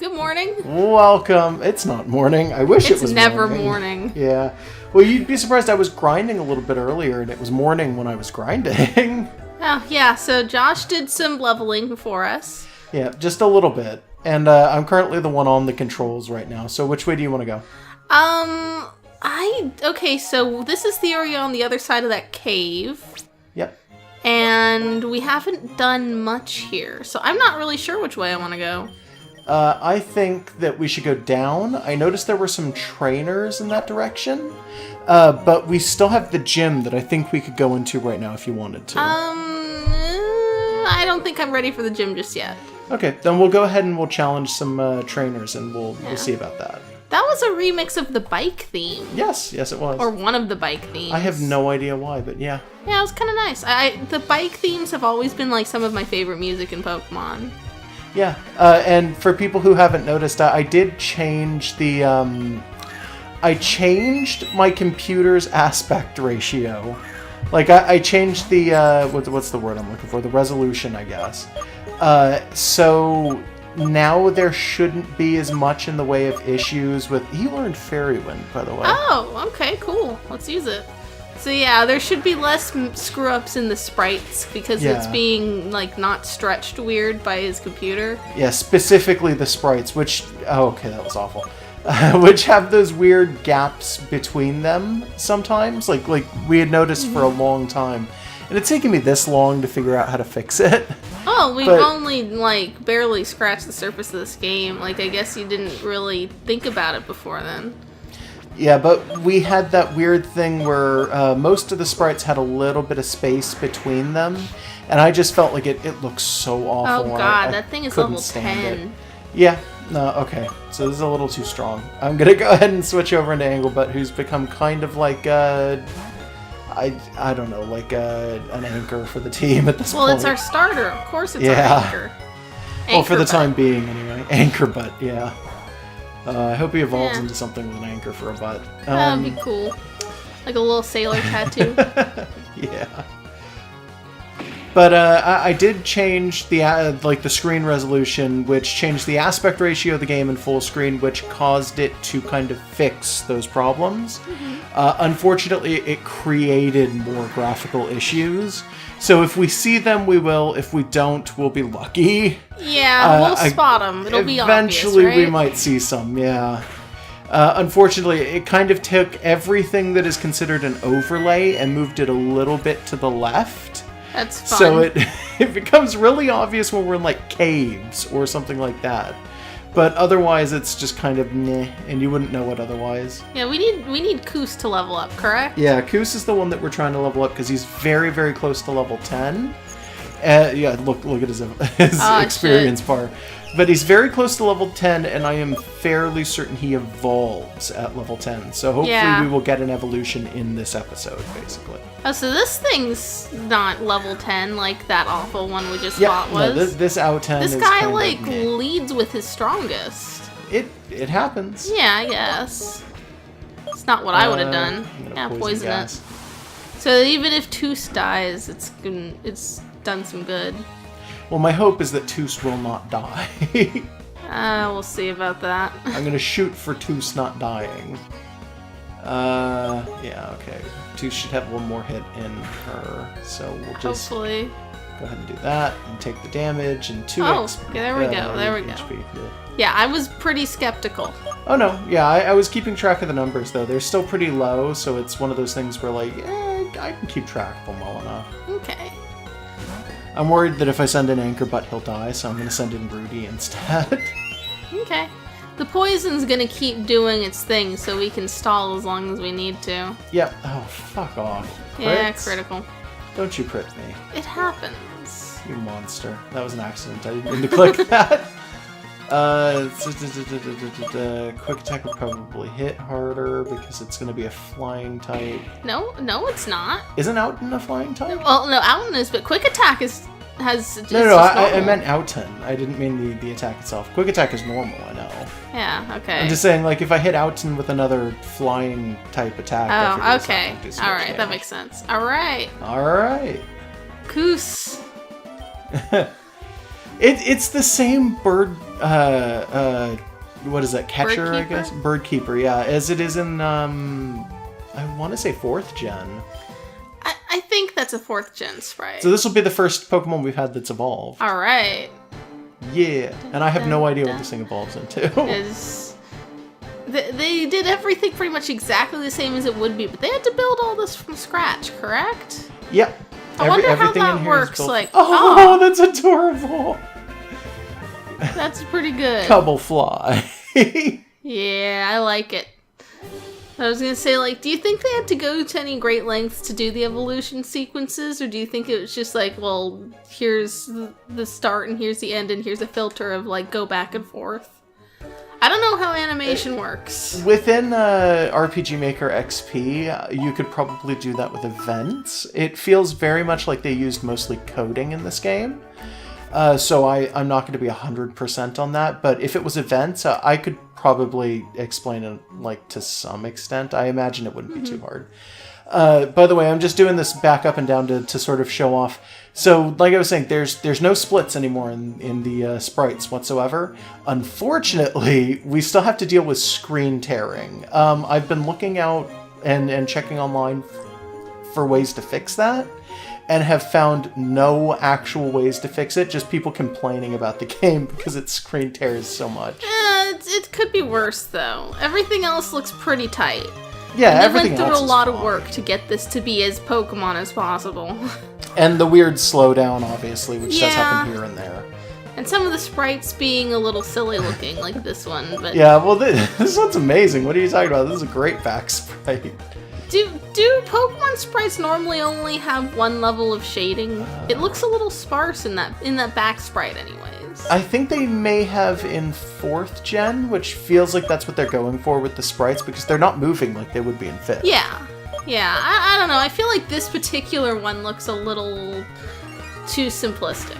Good morning. Welcome. It's not morning. I wish it was morning. It's never morning. Yeah. Well, you'd be surprised I was grinding a little bit earlier, and it was morning when I was grinding. Oh, yeah. So Josh did some leveling for us. Yeah, just a little bit. And I'm currently the one on the controls right now. So which way do you want to go? Okay, so this is the area on the other side of that cave. Yep. And we haven't done much here. So I'm not really sure which way I want to go. I think that we should go down. I noticed there were some trainers in that direction. But we still have the gym that I think we could go into right now if you wanted to. I don't think I'm ready for the gym just yet. Okay, then we'll go ahead and we'll challenge some trainers and we'll see about that. That was a remix of the bike theme. Yes, it was. Or one of the bike themes. I have no idea why, but yeah. Yeah, it was kind of nice. The bike themes have always been like some of my favorite music in Pokemon. Yeah, and for people who haven't noticed, I did change the, I changed my computer's aspect ratio. Like, I changed the, what's the word I'm looking for? The resolution, I guess. So now there shouldn't be as much in the way of issues with... He learned Fairy Wind, by the way. Oh, okay, cool. Let's use it. So yeah, there should be less screw-ups in the sprites because it's being, like, not stretched weird by his computer. Yeah, specifically the sprites, which... Oh, okay, that was awful. Which have those weird gaps between them sometimes. Like we had noticed for a long time. And it's taken me this long to figure out how to fix it. Oh, we've only, like, barely scratched the surface of this game. Like, I guess you didn't really think about it before then. Yeah, but we had that weird thing where most of the sprites had a little bit of space between them. And I just felt like it looked so awful. Oh, God, that thing is level 10. Yeah, no, okay. So this is a little too strong. I'm going to go ahead and switch over into Anglebutt, who's become kind of like I don't know, like an anchor for the team at this point. Well, it's our starter. Of course it's our anchor. Well, for the time being, anyway. Anchorbutt, yeah. I hope he evolves into something with an anchor for a butt. That'd be cool. Like a little sailor tattoo. Yeah. But I did change the the screen resolution, which changed the aspect ratio of the game in full screen, which caused it to kind of fix those problems. Unfortunately, it created more graphical issues. So if we see them, we will. If we don't, we'll be lucky. Yeah, we'll spot them. It'll be obvious, eventually, right? we might see some, yeah. Unfortunately, it kind of took everything that is considered an overlay and moved it a little bit to the left. That's fun. So it becomes really obvious when we're in, like, caves or something like that. But otherwise, it's just kind of meh, and you wouldn't know it otherwise. Yeah, we need Koos to level up, correct? Yeah, Koos is the one that we're trying to level up because he's very, very close to level 10. Yeah, look at his experience bar. But he's very close to level 10, and I am fairly certain he evolves at level 10. So hopefully we will get an evolution in this episode, basically. Oh, so this thing's not level 10 like that awful one we just fought was? No, this out 10 This is guy, kind like, of leads with his strongest. It happens. Yeah, I guess. It's not what I would have done. Yeah, poison it. So even if Toos dies, it's done some good. Well, my hope is that Toos will not die. We'll see about that. I'm going to shoot for Toos not dying. Yeah, okay. Toos should have one more hit in her, so we'll just hopefully go ahead and do that and take the damage and 2 XP. Okay, there we go. HP, yeah, I was pretty skeptical. Oh no, yeah, I was keeping track of the numbers though. They're still pretty low, so it's one of those things where, like, I can keep track of them well enough. Okay. I'm worried that if I send in Anchorbutt, he'll die, so I'm going to send in Rudy instead. Okay. The poison's going to keep doing its thing, so we can stall as long as we need to. Yep. Oh, fuck off. Crits? Yeah, critical. Don't you crit me. It happens. You monster. That was an accident. I didn't mean to click that. Quick attack will probably hit harder because it's going to be a flying type. No, it's not. Isn't Outen a flying type? Well, no, Outen is, but quick attack has No, I meant Outen. I didn't mean the attack itself. Quick attack is normal, I know. Yeah, okay. I'm just saying, like, if I hit Outen with another flying type attack... Oh, okay. Alright, that makes sense. Alright. Alright. Koos. It's the same bird, what is that, catcher, Bird I guess? Bird keeper, yeah, as it is in, I want to say 4th gen. I think that's a 4th gen sprite. So this will be the first Pokemon we've had that's evolved. Alright. Yeah, and I have no idea what this thing evolves into. They did everything pretty much exactly the same as it would be, but they had to build all this from scratch, correct? Yep. I wonder how that works. Like, oh, that's adorable. That's pretty good. Cubblefly. Yeah, I like it. I was gonna say, like, do you think they had to go to any great lengths to do the evolution sequences, or do you think it was just like, well, here's the start and here's the end and here's a filter of, like, go back and forth? I don't know how animation works. Within RPG Maker XP, you could probably do that with events. It feels very much like they used mostly coding in this game. So I'm not going to be 100% on that, but if it was events, I could probably explain it, like, to some extent. I imagine it wouldn't be too hard. By the way, I'm just doing this back up and down to sort of show off. So, like I was saying, there's no splits anymore in the sprites whatsoever. Unfortunately, we still have to deal with screen tearing. I've been looking out and checking online for ways to fix that, and have found no actual ways to fix it, just people complaining about the game because it screen tears so much. It could be worse, though. Everything else looks pretty tight. Yeah, and everything they went else through a is lot of fine. work to get this to be as Pokemon as possible. And the weird slowdown, obviously, which does Yeah. happen here and there. And some of the sprites being a little silly looking, like this one. But Yeah, well, this one's amazing. What are you talking about? This is a great back sprite. Do Pokemon sprites normally only have one level of shading? It looks a little sparse in that back sprite, anyways. I think they may have in 4th gen, which feels like that's what they're going for with the sprites, because they're not moving like they would be in 5th. Yeah. I don't know. I feel like this particular one looks a little too simplistic.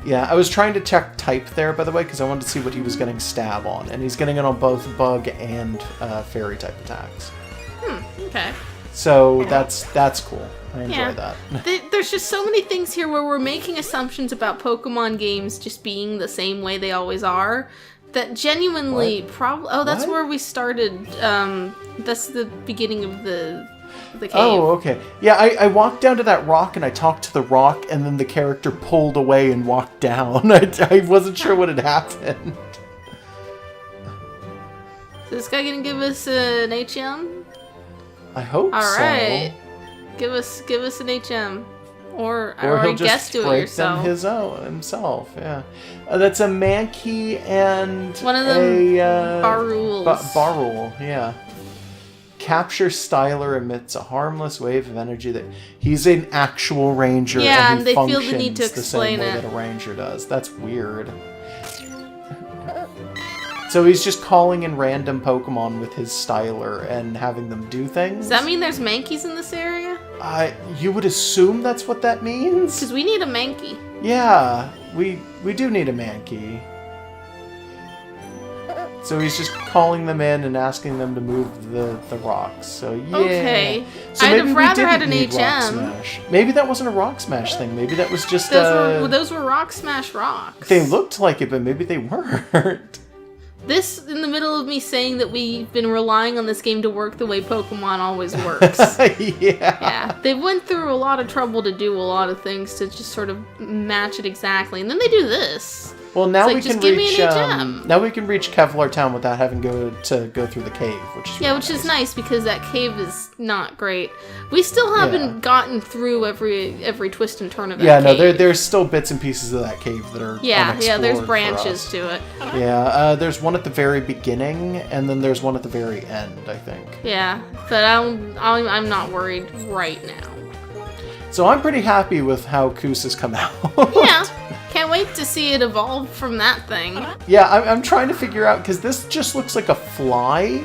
Yeah, I was trying to check type there, by the way, because I wanted to see what he was getting stab on, and he's getting it on both bug and fairy type attacks. Okay. So that's cool. I enjoy that. There's just so many things here where we're making assumptions about Pokemon games just being the same way they always are. That genuinely probably... Oh, that's What? where we started. That's the beginning of the cave. Oh, okay. Yeah, I walked down to that rock and I talked to the rock, and then the character pulled away and walked down. I wasn't sure what had happened. So this guy gonna give us an HM? I hope so. Alright. Give us an HM. Or Or he'll I guess just do it break yourself. them himself, yeah. That's a Mankey and One of them Barules. Barul, yeah. Capture Styler emits a harmless wave of energy that he's an actual ranger, Yeah, and and he they feel functions the need to the same explain way it. that a ranger does. That's weird. So he's just calling in random Pokemon with his Styler and having them do things? Does that mean there's Mankeys in this area? You would assume that's what that means? Because we need a Mankey. Yeah, we do need a Mankey. So he's just calling them in and asking them to move the rocks. So yeah. Okay. So I'd maybe have we rather didn't had an need Rock HM. Smash. Maybe that wasn't a Rock Smash thing. Maybe that was just Those were Rock Smash rocks. They looked like it, but maybe they weren't. This in the middle of me saying that we've been relying on this game to work the way Pokemon always works. Yeah. They went through a lot of trouble to do a lot of things to just sort of match it exactly. And then they do this. Well, now It's we like, just can give me reach. an HM. Now we can reach Kevlar Town without having to go through the cave, which is really Which is nice because that cave is not great. We still haven't gotten through every twist and turn of that cave. no, there's still bits and pieces of that cave that are Yeah, there's unexplored branches for us. to it. Yeah, there's one at the very beginning, and then there's one at the very end, I think. Yeah, but I'm not worried right now. So I'm pretty happy with how Koos has come out. Yeah, can't wait to see it evolve from that thing. Yeah, I'm trying to figure out, because this just looks like a fly,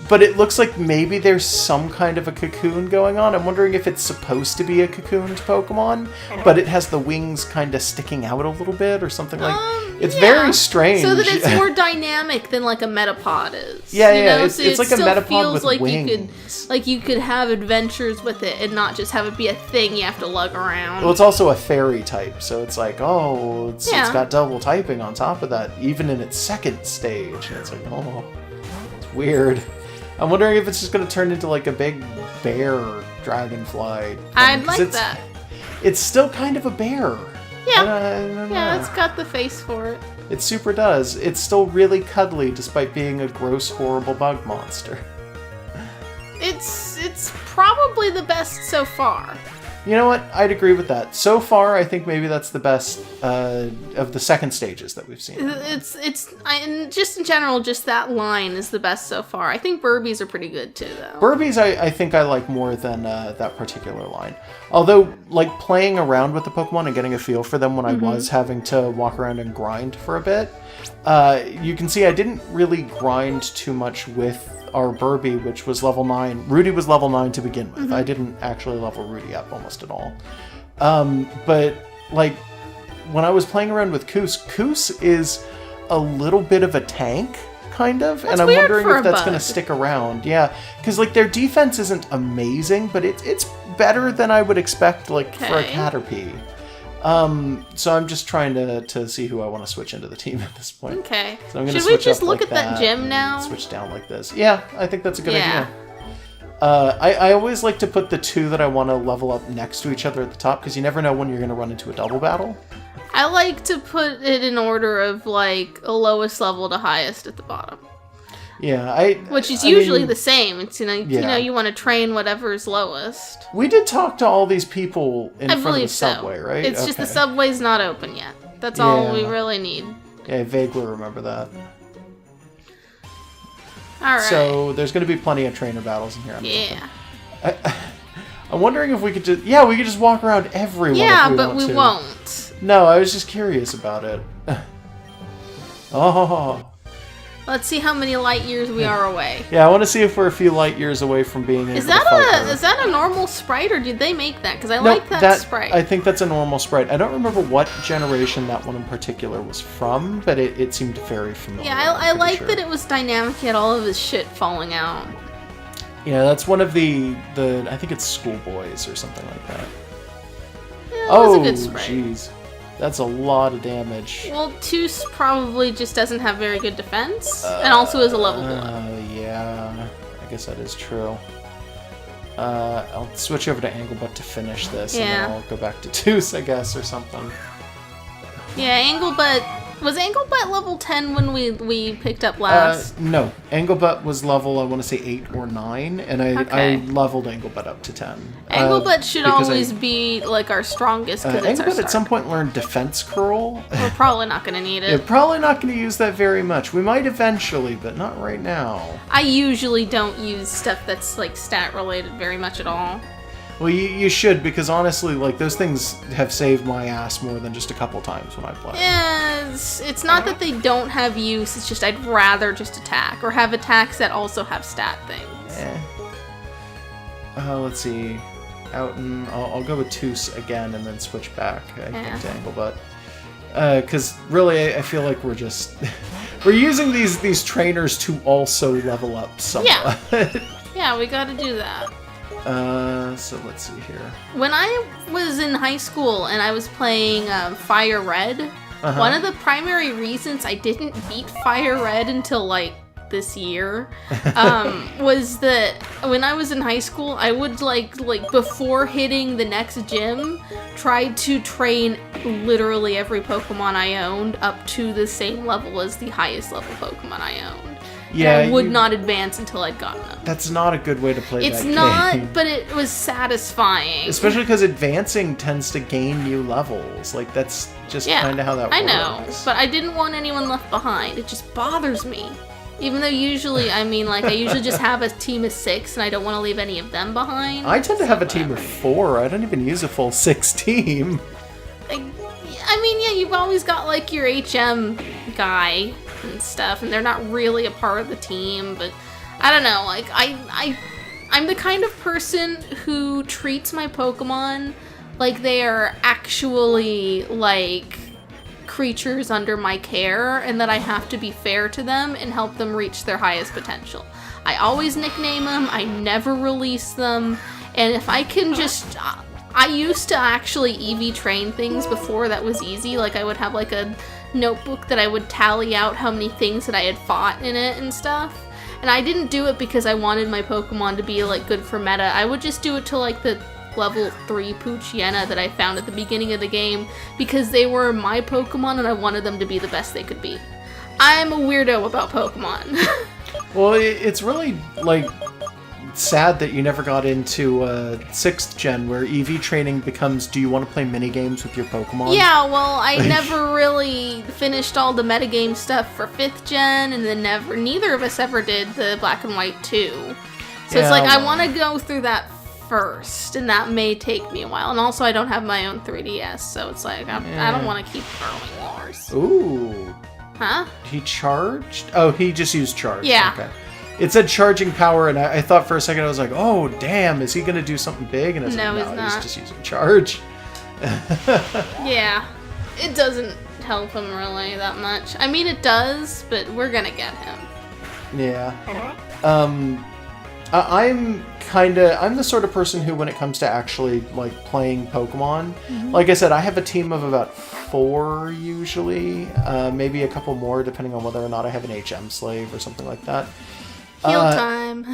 but it looks like maybe there's some kind of a cocoon going on. I'm wondering if it's supposed to be a cocooned Pokemon, but it has the wings kind of sticking out a little bit or something like... It's very strange. So that it's more dynamic than like a Metapod is. Yeah. So it's like a Metapod with like wings. You could have adventures with it and not just have it be a thing you have to lug around. Well, it's also a fairy type, so it's like, it's got double typing on top of that, even in its second stage. And it's like, it's weird. I'm wondering if it's just going to turn into like a big bear dragonfly thing, I'd like that. It's still kind of a bear. Yeah, it's got the face for it. It super does. It's still really cuddly despite being a gross, horrible bug monster. It's probably the best so far. You know what? I'd agree with that. So far, I think maybe that's the best of the second stages that we've seen. And just in general, just that line is the best so far. I think Burbies are pretty good too, though. Burbies, I think I like more than that particular line. Although, like, playing around with the Pokemon and getting a feel for them when I was having to walk around and grind for a bit, you can see I didn't really grind too much with our Burby, which was level 9. Rudy was level 9 to begin with. I didn't actually level Rudy up almost at all. But, like, when I was playing around with Koos is a little bit of a tank, kind of. That's and I'm weird wondering for if a that's going bug. to stick around. Yeah, because, like, their defense isn't amazing, but it's better than I would expect, like, for a Caterpie. So I'm just trying to see who I want to switch into the team at this point. Okay. So I'm gonna Should we switch just up look like at that gym now? Switch down like this. Yeah, I think that's a good Yeah. idea. I always like to put the two that I want to level up next to each other at the top, because you never know when you're going to run into a double battle. I like to put it in order of, like, a lowest level to highest at the bottom. Yeah, Which is I usually mean, the same. It's, you want to train whatever's lowest. We did talk to all these people in front of the believe so. subway, right? It's just the subway's not open yet. That's all we Yeah. really need. Yeah, I vaguely remember that. Alright. So there's going to be plenty of trainer battles in here. Yeah. I'm wondering if we could just... Yeah, we could just walk around everyone Yeah, if but we to. won't. No, I was just curious about it. Oh. Let's see how many light years we are away. Yeah, I want to see if we're a few light years away from being able Is to fight her. that a normal sprite, or did they make that? Because I No, like that sprite. I think that's a normal sprite. I don't remember what generation that one in particular was from, but it seemed very familiar. Yeah, I like sure. that it was dynamic, he had all of his shit falling out. Yeah, that's one of the I think it's Schoolboys or something like that. Yeah, it was a good sprite. Jeez. That's a lot of damage. Well, Toos probably just doesn't have very good defense, and also is a level below. Yeah, I guess that is true. I'll switch over to Anglebutt to finish this, and then I'll go back to Toos, I guess, or something. Yeah, Anglebutt... Was Anglebutt level 10 when we picked up last? No. Anglebutt was level, I want to say 8 or 9, and I leveled Anglebutt up to 10. Anglebutt should always be, like, our strongest, because it's our Anglebutt start. at some point learned Defense Curl. We're probably not going to need it. We're probably not going to use that very much. We might eventually, but not right now. I usually don't use stuff that's, like, stat-related very much at all. Well, you should, because honestly, like, those things have saved my ass more than just a couple times when I play. Yeah, it's not that they don't have use, it's just I'd rather just attack, or have attacks that also have stat things. Let's see. I'll go with Toos again and then switch back, I think, to Anglebutt. Because really, I feel like we're just... we're using these trainers to also level up somewhat. Yeah, we gotta do that. So let's see here. When I was in high school and I was playing Fire Red, one of the primary reasons I didn't beat Fire Red until, like, this year, was that when I was in high school, I would, like before hitting the next gym, try to train literally every Pokemon I owned up to the same level as the highest level Pokemon I owned. Yeah, and I would not advance until I'd gotten them. That's not a good way to play It's that game. not, but it was satisfying. Especially because advancing tends to gain new levels. Like, that's just kind of how that works. I know, but I didn't want anyone left behind. It just bothers me. Even though usually, I usually just have a team of 6, and I don't want to leave any of them behind. I tend to have a team of 4. I don't even use a full 6 team. Yeah, you've always got, like, your HM guy and stuff, and they're not really a part of the team, but I don't know, like, I'm the kind of person who treats my Pokemon like they are actually, like, creatures under my care and that I have to be fair to them and help them reach their highest potential. I always nickname them, I never release them, and if I can just... I used to actually EV train things before that was easy. Like, I would have like a notebook that I would tally out how many things that I had fought in it and stuff. And I didn't do it because I wanted my Pokemon to be like good for meta. I would just do it to like the level 3 Poochyena that I found at the beginning of the game because they were my Pokemon and I wanted them to be the best they could be. I'm a weirdo about Pokemon. Well, it's really, like, sad that you never got into 6th gen, where EV training becomes, do you want to play minigames with your Pokemon? Yeah, well, I never really finished all the metagame stuff for 5th gen, and then neither of us ever did the Black and White 2. So it's like, I want to go through that first, and that may take me a while. And also, I don't have my own 3DS, so it's like, I don't want to keep throwing wars. Ooh. Huh? He charged? Oh, he just used charge. Yeah. Okay. It said charging power, and I thought for a second, I was like, oh, damn, is he going to do something big? And I was no, like, he's no, not. he's just using charge. Yeah. It doesn't help him really that much. I mean, it does, but we're gonna get him. Yeah. I'm the sort of person who, when it comes to actually, like, playing Pokemon, like I said, I have a team of about 4 usually, maybe a couple more depending on whether or not I have an HM slave or something like that. Heal time.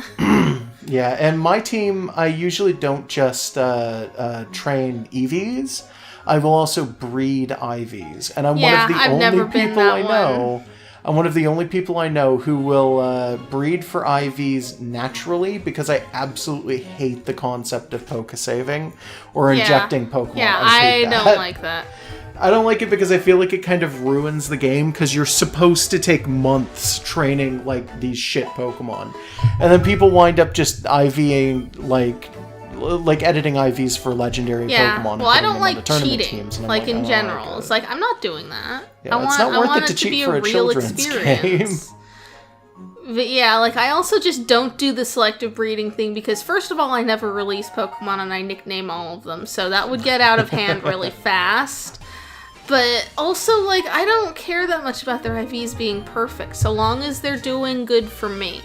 Yeah, and my team, I usually don't just train EVs. I will also breed IVs, and I'm one of the only people I know. I'm one of the only people I know who will breed for IVs naturally, because I absolutely hate the concept of Poké saving or injecting Pokemon. Yeah, I don't like that. I don't like it because I feel like it kind of ruins the game, because you're supposed to take months training, like, these shit Pokemon. And then people wind up just IVing, like editing IVs for legendary Pokemon. Well, I don't like cheating, teams, like, in general. It's like, I'm not doing that. Yeah, it's not worth it to cheat for a children's game. But yeah, like, I also just don't do the selective breeding thing because, first of all, I never release Pokemon and I nickname all of them, so that would get out of hand really fast. But also, like, I don't care that much about their IVs being perfect, so long as they're doing good for me.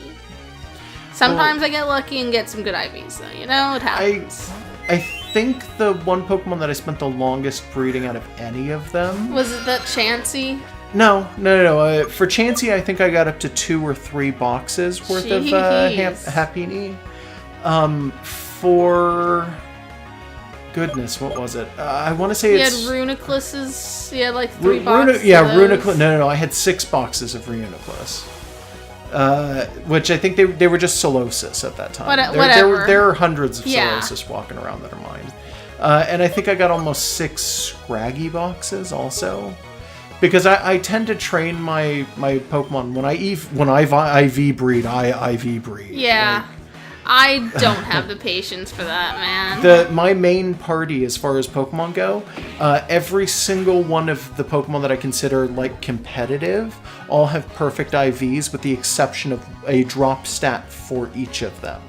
Sometimes I get lucky and get some good IVs, though, you know? It happens. I think the one Pokemon that I spent the longest breeding out of any of them... Was it that Chansey? No. For Chansey, I think I got up to 2 or 3 boxes worth of Happiny. For... Goodness, what was it? I want to say it's... You had Reuniclus's... You had, like, 3 boxes Reuniclus... No, I had 6 boxes of Reuniclus. Which I think they were just Solosis at that time. Whatever. There are hundreds of Solosis walking around that are mine. And I think I got almost 6 Scraggy boxes also. Because I tend to train my Pokemon. When I IV breed, I IV breed. Yeah. Like, I don't have the patience for that, man. My main party, as far as Pokemon go, every single one of the Pokemon that I consider, like, competitive, all have perfect IVs, with the exception of a drop stat for each of them,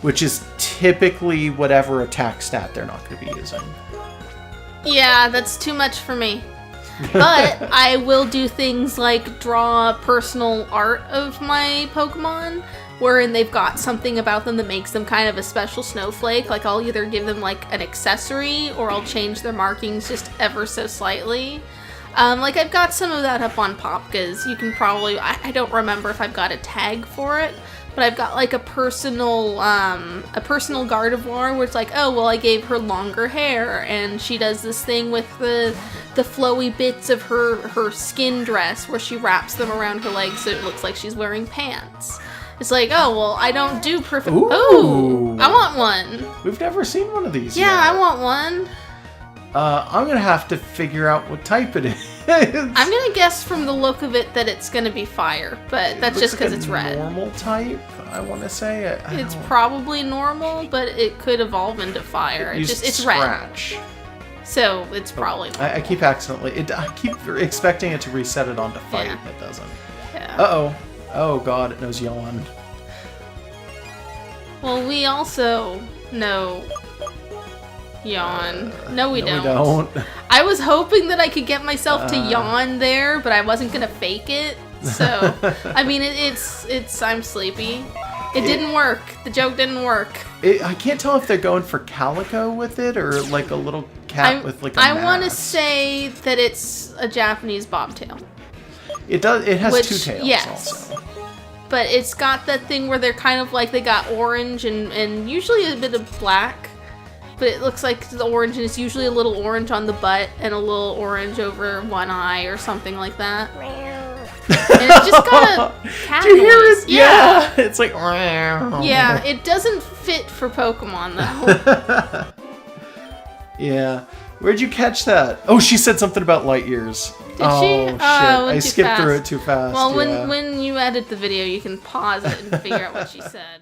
which is typically whatever attack stat they're not going to be using. Yeah, that's too much for me. But I will do things like draw personal art of my Pokemon, wherein they've got something about them that makes them kind of a special snowflake. Like, I'll either give them, like, an accessory, or I'll change their markings just ever so slightly. Like, I've got some of that up on Popkas. You can probably... I don't remember if I've got a tag for it, but I've got, like, a personal Gardevoir where it's like, oh, well, I gave her longer hair, and she does this thing with the flowy bits of her skin dress where she wraps them around her legs so it looks like she's wearing pants. It's like, oh, well, I don't do perfect... Ooh! I want one! We've never seen one of these yet. I want one. I'm gonna have to figure out what type it is. I'm gonna guess from the look of it that it's gonna be fire, but that's just because it's red. Normal type, I want to say. It's probably normal, but it could evolve into fire. It's scratch. Red. So it's probably normal. I keep I keep expecting it to reset it onto fight, and it doesn't. Yeah. Uh-oh. Oh god, it knows yawn. Well, we also know Yawn. No, we don't. We don't. I was hoping that I could get myself to yawn there, but I wasn't gonna fake it. So, I mean, it's. I'm sleepy. It didn't work. The joke didn't work. I can't tell if they're going for calico with it or like a little cat with like a I want to mask. say that it's a Japanese bobtail. It does. It has Which, two tails yes. also. But it's got that thing where they're kind of like they got orange and usually a bit of black. But it looks like the orange, and it's usually a little orange on the butt and a little orange over one eye or something like that. And it just got a cat Do you hear noise. it? Yeah. It's like. Yeah, it doesn't fit for Pokemon though. Yeah. Where'd you catch that? Oh, she said something about light years. Did oh, she? shit. I skipped through it too fast. Well, yeah. when you edit the video, you can pause it and figure out what she said.